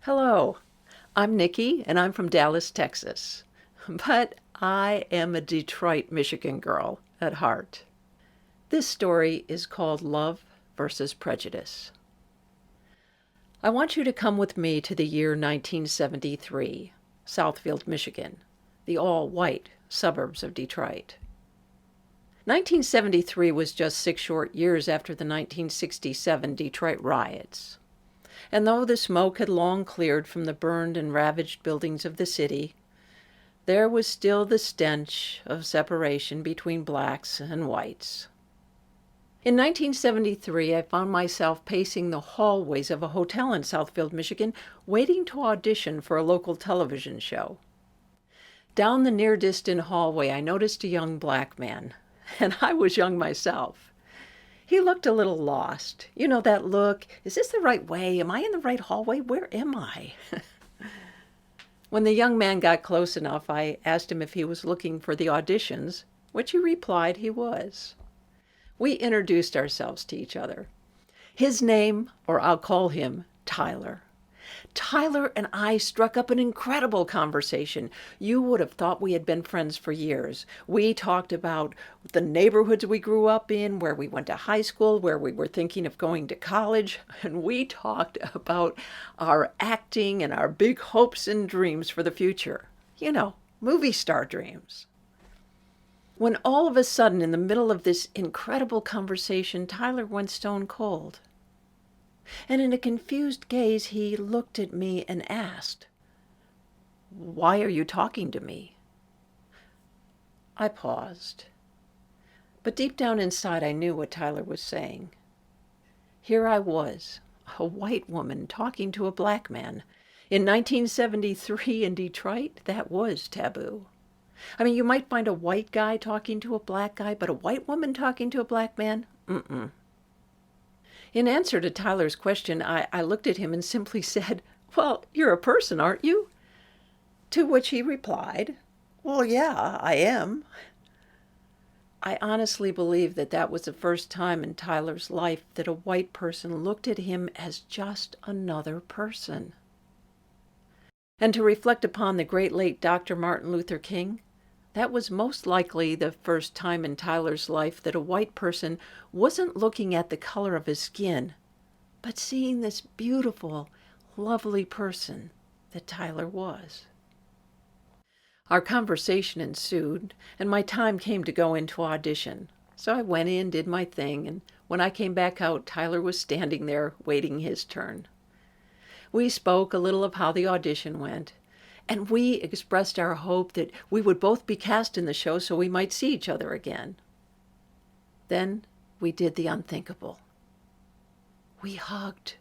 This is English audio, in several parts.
Hello, I'm Nikki and I'm from Dallas, Texas. But I am a Detroit, Michigan girl at heart. This story is called Love versus Prejudice. I want you to come with me to the year 1973, Southfield, Michigan, the all-white suburbs of Detroit. 1973 was just 6 short years after the 1967 Detroit riots. And though the smoke had long cleared from the burned and ravaged buildings of the city, there was still the stench of separation between blacks and whites. In 1973, I found myself pacing the hallways of a hotel in Southfield, Michigan, waiting to audition for a local television show. Down the near-distant hallway, I noticed a young black man, and I was young myself. He looked a little lost. You know that look, is this the right way? Am I in the right hallway? Where am I? When the young man got close enough, I asked him if he was looking for the auditions, which he replied he was. We introduced ourselves to each other. His name, or I'll call him, Tyler. Tyler and I struck up an incredible conversation. You would have thought we had been friends for years. We talked about the neighborhoods we grew up in, where we went to high school, where we were thinking of going to college, and we talked about our acting and our big hopes and dreams for the future. You know, movie star dreams. When all of a sudden, in the middle of this incredible conversation, Tyler went stone cold. And in a confused gaze, he looked at me and asked, "Why are you talking to me?" I paused. But deep down inside, I knew what Tyler was saying. Here I was, a white woman talking to a black man. In 1973 in Detroit, that was taboo. I mean, you might find a white guy talking to a black guy, but a white woman talking to a black man? Mm-mm. In answer to Tyler's question, I looked at him and simply said, "Well, you're a person, aren't you?" To which he replied, "Well, yeah, I am." I honestly believe that that was the first time in Tyler's life that a white person looked at him as just another person. And to reflect upon the great late Dr. Martin Luther King, that was most likely the first time in Tyler's life that a white person wasn't looking at the color of his skin, but seeing this beautiful, lovely person that Tyler was. Our conversation ensued, and my time came to go into audition. So I went in, did my thing, and when I came back out, Tyler was standing there waiting his turn. We spoke a little of how the audition went, and we expressed our hope that we would both be cast in the show so we might see each other again. Then we did the unthinkable. We hugged.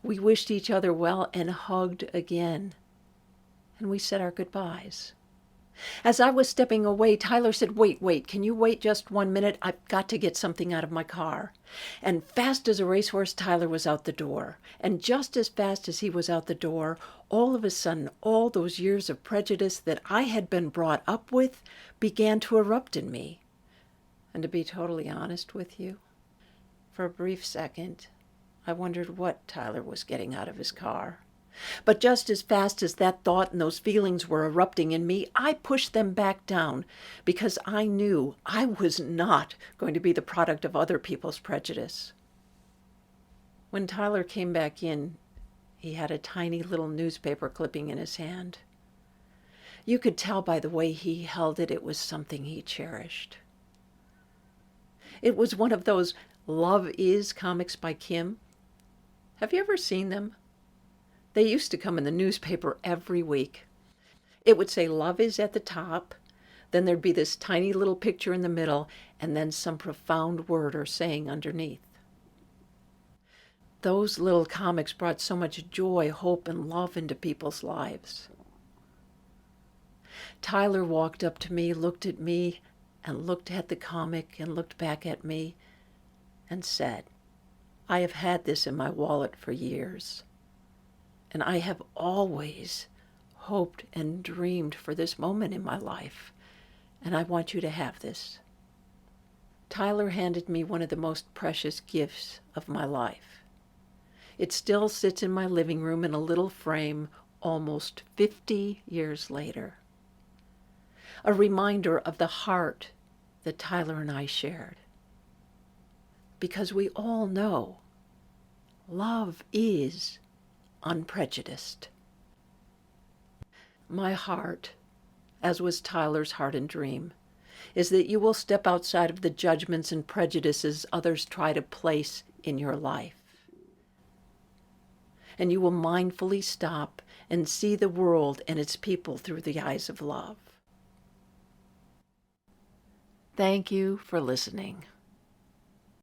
We wished each other well and hugged again. And we said our goodbyes. As I was stepping away, Tyler said, wait, can you wait just 1 minute? I've got to get something out of my car." And fast as a racehorse, Tyler was out the door. And just as fast as he was out the door, all of a sudden, all those years of prejudice that I had been brought up with began to erupt in me. And to be totally honest with you, for a brief second, I wondered what Tyler was getting out of his car. But just as fast as that thought and those feelings were erupting in me, I pushed them back down because I knew I was not going to be the product of other people's prejudice. When Tyler came back in, he had a tiny little newspaper clipping in his hand. You could tell by the way he held it, it was something he cherished. It was one of those Love Is comics by Kim. Have you ever seen them? They used to come in the newspaper every week. It would say "Love Is" at the top, then there'd be this tiny little picture in the middle, and then some profound word or saying underneath. Those little comics brought so much joy, hope, and love into people's lives. Tyler walked up to me, and looked at the comic, and looked back at me, and said, "I have had this in my wallet for years. And I have always hoped and dreamed for this moment in my life, and I want you to have this." Tyler handed me one of the most precious gifts of my life. It still sits in my living room in a little frame almost 50 years later. A reminder of the heart that Tyler and I shared. Because we all know love is unprejudiced. My heart, as was Tyler's heart and dream, is that you will step outside of the judgments and prejudices others try to place in your life. And you will mindfully stop and see the world and its people through the eyes of love. Thank you for listening.